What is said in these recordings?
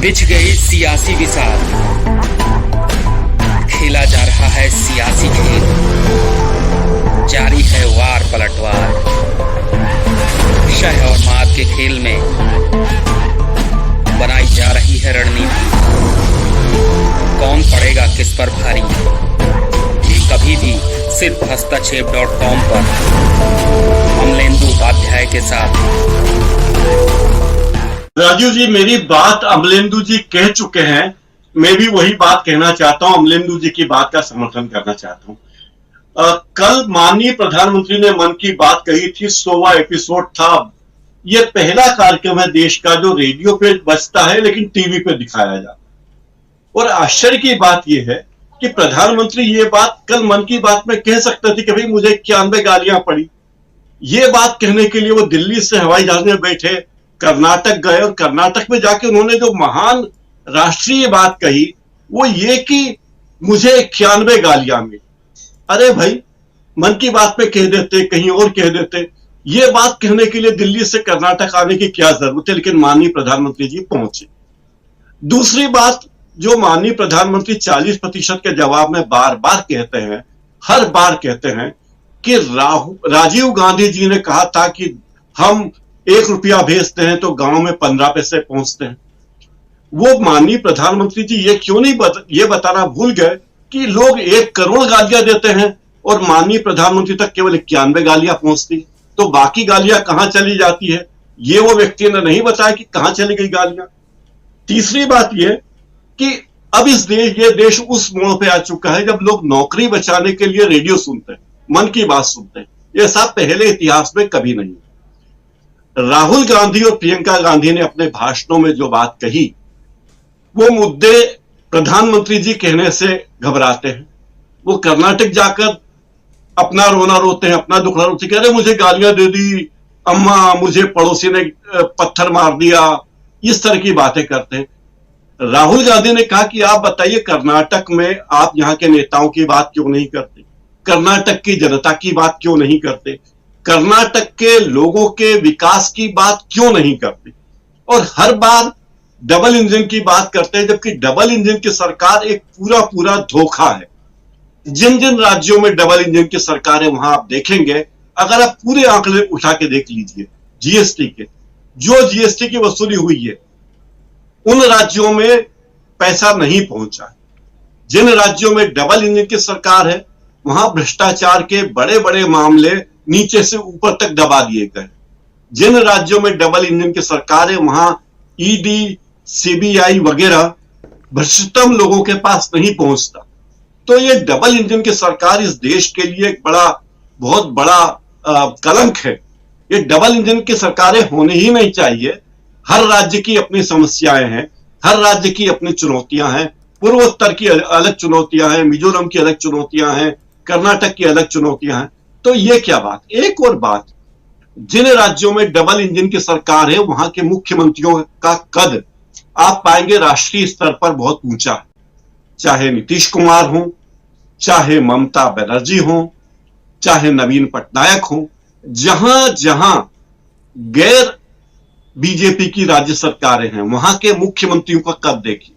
बिछ गई सियासी विसार, खेला जा रहा है सियासी खेल, जारी है वार पलटवार। शह और मात के खेल में बनाई जा रही है रणनीति। कौन पड़ेगा किस पर भारी, ये कभी भी सिर्फ हस्तक्षेप.com पर अमलेंदु उपाध्याय के साथ। राजीव जी, मेरी बात अमलेंदु जी कह चुके हैं। मैं भी वही बात कहना चाहता हूं, अमलेंदु जी की बात का समर्थन करना चाहता हूं। कल माननीय प्रधानमंत्री ने मन की बात कही थी, 100वां एपिसोड था। यह पहला कार्यक्रम है देश का जो रेडियो पे बजता है लेकिन टीवी पे दिखाया जाता है। और आश्चर्य की बात यह है कि प्रधानमंत्री ये बात कल मन की बात में कह सकते थे कि भाई मुझे 91 गालियां पड़ी। ये बात कहने के लिए वो दिल्ली से हवाई जहाज में बैठे कर्नाटक गए और कर्नाटक में जाके उन्होंने जो महान राष्ट्रीय बात कही वो ये कि मुझे 91 गालियां मिली। अरे भाई, मन की बात में कह देते, कहीं और कह देते। ये बात कहने के लिए दिल्ली से कर्नाटक आने की क्या जरूरत है, लेकिन माननीय प्रधानमंत्री जी पहुंचे। दूसरी बात, जो माननीय प्रधानमंत्री 40% के जवाब में बार बार कहते हैं, हर बार कहते हैं कि राजीव गांधी जी ने कहा था कि हम 1 रुपया भेजते हैं तो गांव में 15 पैसे पहुंचते हैं। वो माननीय प्रधानमंत्री जी ये क्यों नहीं ये बताना भूल गए कि लोग 1 करोड़ गालियां देते हैं और माननीय प्रधानमंत्री तक केवल 91 गालियां पहुंचती, तो बाकी गालियां कहां चली जाती है, ये वो व्यक्ति ने नहीं बताया कि कहां चली गई गालियां। तीसरी बात यह कि अब ये देश उस मोड़ पे आ चुका है जब लोग नौकरी बचाने के लिए रेडियो सुनते हैं, मन की बात सुनते हैं। यह सब पहले इतिहास में कभी नहीं। राहुल गांधी और प्रियंका गांधी ने अपने भाषणों में जो बात कही, वो मुद्दे प्रधानमंत्री जी कहने से घबराते हैं। वो कर्नाटक जाकर अपना रोना रोते हैं, अपना दुखड़ा रोते हैं, कह रहे मुझे गालियां दे दी अम्मा, मुझे पड़ोसी ने पत्थर मार दिया, इस तरह की बातें करते हैं। राहुल गांधी ने कहा कि आप बताइए कर्नाटक में आप यहां के नेताओं की बात क्यों नहीं करते, कर्नाटक की जनता की बात क्यों नहीं करते, कर्नाटक के लोगों के विकास की बात क्यों नहीं करते। और हर बार डबल इंजन की बात करते हैं, जबकि डबल इंजन की सरकार एक पूरा धोखा है। जिन जिन राज्यों में डबल इंजन की सरकार है वहां आप देखेंगे, अगर आप पूरे आंकड़े उठा के देख लीजिए जीएसटी के, जो जीएसटी की वसूली हुई है उन राज्यों में पैसा नहीं पहुंचा। जिन राज्यों में डबल इंजन की सरकार है वहां भ्रष्टाचार के बड़े बड़े मामले नीचे से ऊपर तक दबा दिए गए। जिन राज्यों में डबल इंजन की सरकार है वहां ईडी, सीबीआई वगैरह भ्रष्टतम लोगों के पास नहीं पहुंचता। तो ये डबल इंजन की सरकार इस देश के लिए एक बहुत बड़ा कलंक है। ये डबल इंजन की सरकारें होनी ही नहीं चाहिए। हर राज्य की अपनी समस्याएं हैं, हर राज्य की अपनी चुनौतियां हैं। पूर्वोत्तर की अलग चुनौतियां हैं, मिजोरम की अलग चुनौतियां हैं, कर्नाटक की अलग चुनौतियां हैं। तो ये क्या बात। एक और बात, जिन राज्यों में डबल इंजन की सरकार है वहां के मुख्यमंत्रियों का कद आप पाएंगे राष्ट्रीय स्तर पर बहुत ऊंचा है। चाहे नीतीश कुमार हो, चाहे ममता बनर्जी हो, चाहे नवीन पटनायक हो, जहां जहां गैर बीजेपी की राज्य सरकारें हैं वहां के मुख्यमंत्रियों का कद देखिए,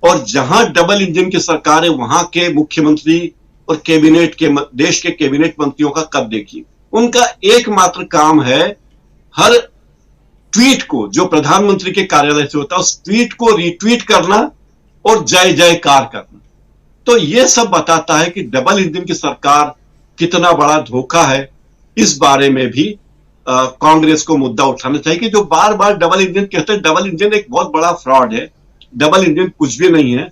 और जहां डबल इंजन की सरकार है वहां के मुख्यमंत्री और कैबिनेट के देश के कैबिनेट मंत्रियों का कद देखिए। उनका एकमात्र काम है हर ट्वीट को जो प्रधानमंत्री के कार्यालय से होता है उस ट्वीट को रीट्वीट करना और जय जयकार करना। तो यह सब बताता है कि डबल इंजन की सरकार कितना बड़ा धोखा है। इस बारे में भी कांग्रेस को मुद्दा उठाना चाहिए कि जो बार बार डबल इंजन कहते हैं, डबल इंजन एक बहुत बड़ा फ्रॉड है। डबल इंजन कुछ भी नहीं है।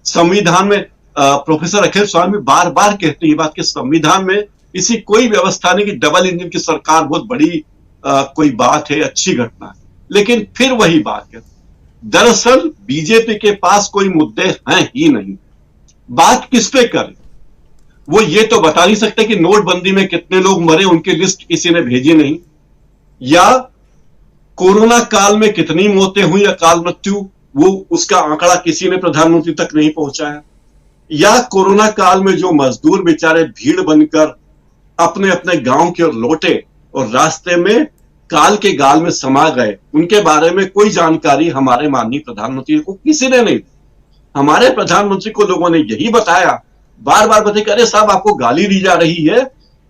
संविधान में प्रोफेसर अखिल स्वामी बार बार कहते हैं बात कि संविधान में इसी कोई व्यवस्था नहीं कि डबल इंजन की सरकार बहुत बड़ी कोई बात है, अच्छी घटना है। लेकिन फिर वही बात है, दरअसल बीजेपी के पास कोई मुद्दे हैं ही नहीं। बात किस पे करें, वो ये तो बता नहीं सकते कि नोटबंदी में कितने लोग मरे, उनकी लिस्ट किसी ने भेजी नहीं, या कोरोना काल में कितनी मौतें हुई, अकाल मृत्यु, वो उसका आंकड़ा किसी ने प्रधानमंत्री तक नहीं पहुंचाया, या कोरोना काल में जो मजदूर बेचारे भीड़ बनकर अपने अपने गांव की ओर लौटे और रास्ते में काल के गाल में समा गए, उनके बारे में कोई जानकारी हमारे माननीय प्रधानमंत्री को किसी ने नहीं दी। हमारे प्रधानमंत्री को लोगों ने यही बताया, बार बार बताया कि अरे साहब आपको गाली दी जा रही है,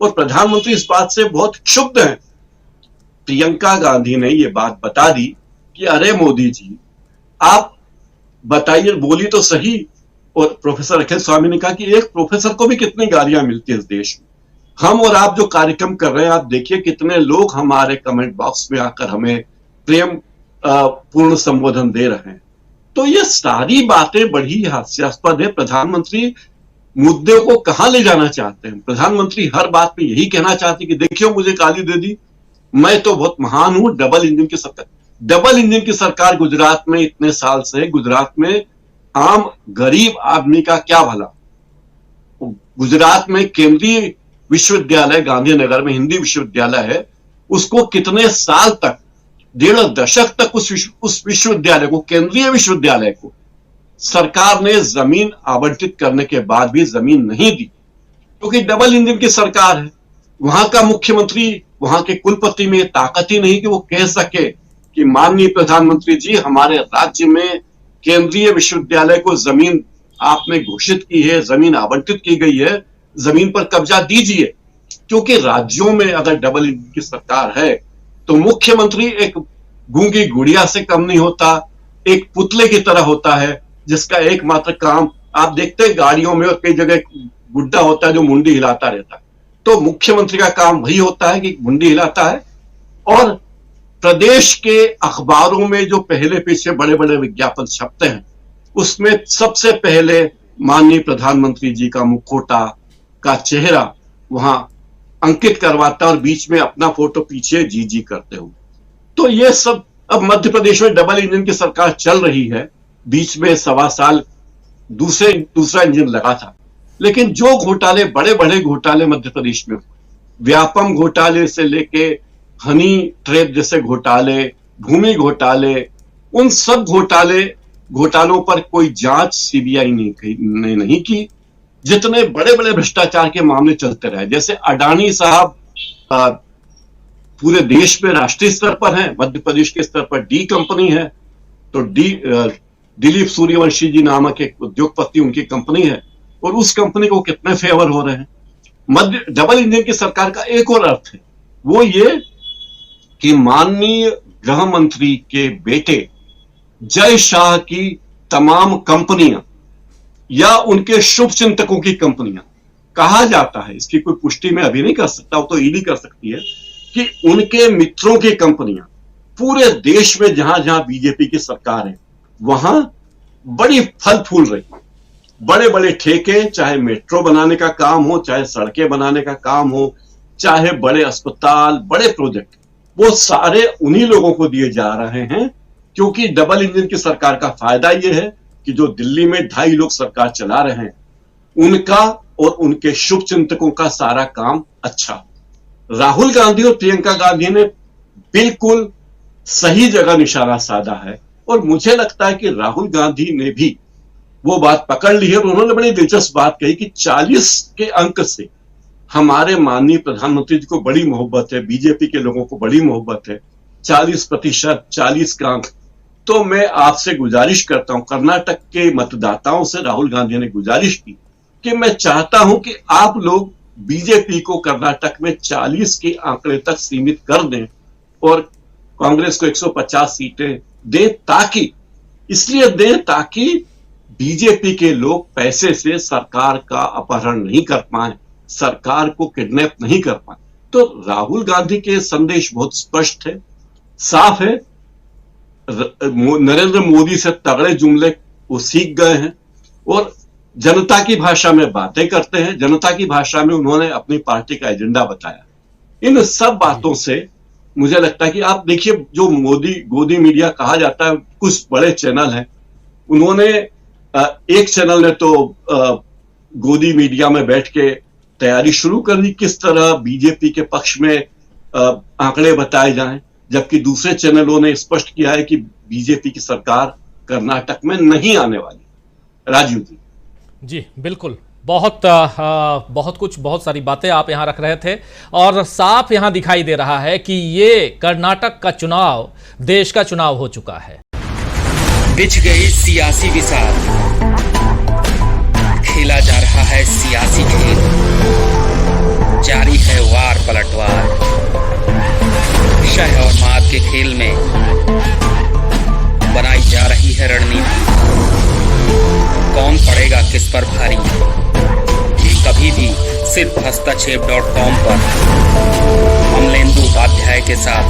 और प्रधानमंत्री इस बात से बहुत क्षुब्ध हैं। प्रियंका गांधी ने यह बात बता दी कि अरे मोदी जी आप बताइए, बोली तो सही। और प्रोफेसर अखिल स्वामी ने कहा कि एक प्रोफेसर को भी कितनी गालियां मिलती है इस देश में। हम और आप जो कार्यक्रम कर रहे हैं, आप देखिए कितने लोग हमारे कमेंट बॉक्स में आकर हमें प्रेम पूर्ण संबोधन दे रहे हैं। तो ये सारी बातें बड़ी हास्यास्पद है। प्रधानमंत्री मुद्दे को कहां ले जाना चाहते हैं? प्रधानमंत्री हर बात पे यही कहना चाहते हैं कि देखियो मुझे गाली दे दी, मैं तो बहुत महान हूं, डबल इंजन की सरकार। डबल इंजन की सरकार गुजरात में इतने साल से, गुजरात में आम गरीब आदमी का क्या भला? गुजरात में केंद्रीय विश्वविद्यालय गांधीनगर में हिंदी विश्वविद्यालय है, उसको कितने साल तक, 1.5 दशक तक उस विश्वविद्यालय को, केंद्रीय विश्वविद्यालय को सरकार ने जमीन आवंटित करने के बाद भी जमीन नहीं दी, क्योंकि डबल इंजन की सरकार है। वहां का मुख्यमंत्री, वहां के कुलपति में ताकत ही नहीं कि वो कह सके कि माननीय प्रधानमंत्री जी हमारे राज्य में केंद्रीय विश्वविद्यालय को जमीन आपने घोषित की है, जमीन आवंटित की गई है, जमीन पर कब्जा दीजिए। क्योंकि राज्यों में अगर डबल इंजन की सरकार है तो मुख्यमंत्री एक गूंगी गुड़िया से कम नहीं होता, एक पुतले की तरह होता है जिसका एकमात्र काम, आप देखते हैं गाड़ियों में और कई जगह गुड्डा होता है जो मुंडी हिलाता रहता है, तो मुख्यमंत्री का काम वही होता है कि मुंडी हिलाता है। और प्रदेश के अखबारों में जो पहले पीछे बड़े बड़े विज्ञापन छपते हैं, उसमें सबसे पहले माननीय प्रधानमंत्री जी का मुखौटा का चेहरा वहां अंकित करवाता और बीच में अपना फोटो पीछे जी करते हुए। तो ये सब, अब मध्य प्रदेश में डबल इंजन की सरकार चल रही है, बीच में 1.25 साल दूसरा इंजन लगा था, लेकिन जो घोटाले, बड़े बड़े घोटाले मध्य प्रदेश में, व्यापम घोटाले से लेके हनी ट्रैप जैसे घोटाले, भूमि घोटाले, उन सब घोटालों पर कोई जांच सीबीआई ने नहीं की। जितने बड़े बड़े भ्रष्टाचार के मामले चलते रहे, जैसे अडानी साहब पूरे देश में राष्ट्रीय स्तर पर हैं, मध्य प्रदेश के स्तर पर डी कंपनी है, तो दिलीप सूर्यवंशी जी नामक एक उद्योगपति, उनकी कंपनी है, और उस कंपनी को कितने फेवर हो रहे हैं। डबल इंजन की सरकार का एक और अर्थ है, वो ये कि माननीय गृह मंत्री के बेटे जय शाह की तमाम कंपनियां या उनके शुभ चिंतकों की कंपनियां, कहा जाता है, इसकी कोई पुष्टि मैं अभी नहीं कर सकता, वो तो ईडी कर सकती है, कि उनके मित्रों की कंपनियां पूरे देश में जहां जहां बीजेपी की सरकार है वहां बड़ी फल फूल रही। बड़े बड़े ठेके, चाहे मेट्रो बनाने का काम हो, चाहे सड़कें बनाने का काम हो, चाहे बड़े अस्पताल, बड़े प्रोजेक्ट, वो सारे उन्हीं लोगों को दिए जा रहे हैं। क्योंकि डबल इंजन की सरकार का फायदा यह है कि जो दिल्ली में 2.5 लोग सरकार चला रहे हैं, उनका और उनके शुभ चिंतकों का सारा काम अच्छा। राहुल गांधी और प्रियंका गांधी ने बिल्कुल सही जगह निशाना साधा है, और मुझे लगता है कि राहुल गांधी ने भी वो बात पकड़ ली है। और उन्होंने बड़ी दिलचस्प बात कही कि 40 के अंक से हमारे माननीय प्रधानमंत्री जी को बड़ी मोहब्बत है, बीजेपी के लोगों को बड़ी मोहब्बत है, 40%, 40 का अंक। तो मैं आपसे गुजारिश करता हूं, कर्नाटक के मतदाताओं से राहुल गांधी ने गुजारिश की कि मैं चाहता हूं कि आप लोग बीजेपी को कर्नाटक में 40 के आंकड़े तक सीमित कर दें और कांग्रेस को 150 सीटें दें, ताकि बीजेपी के लोग पैसे से सरकार का अपहरण नहीं कर पाए, सरकार को किडनैप नहीं कर पाए। तो राहुल गांधी के संदेश बहुत स्पष्ट है, साफ है। नरेंद्र मोदी से तगड़े जुमले वो सीख गए हैं और जनता की भाषा में बातें करते हैं, जनता की भाषा में उन्होंने अपनी पार्टी का एजेंडा बताया। इन सब बातों से मुझे लगता है कि आप देखिए, जो गोदी मीडिया कहा जाता है, कुछ बड़े चैनल हैं, उन्होंने एक चैनल ने तो गोदी मीडिया में बैठ के तैयारी शुरू कर दी किस तरह बीजेपी के पक्ष में आंकड़े बताए जाएं, जबकि दूसरे चैनलों ने स्पष्ट किया है कि बीजेपी की सरकार कर्नाटक में नहीं आने वाली। राजीव जी। जी बिल्कुल, बहुत कुछ, बहुत सारी बातें आप यहाँ रख रहे थे और साफ यहाँ दिखाई दे रहा है कि ये कर्नाटक का चुनाव देश का चुनाव हो चुका है। बिछ गई सियासी विसार, खेला जा रहा है सियासी खेल, जारी है वार पलटवार। शह और मात के खेल में बनाई जा रही है रणनीति। कौन पड़ेगा किस पर भारी, ये कभी भी सिर्फ हस्तक्षेप.com पर अमलेंदु उपाध्याय के साथ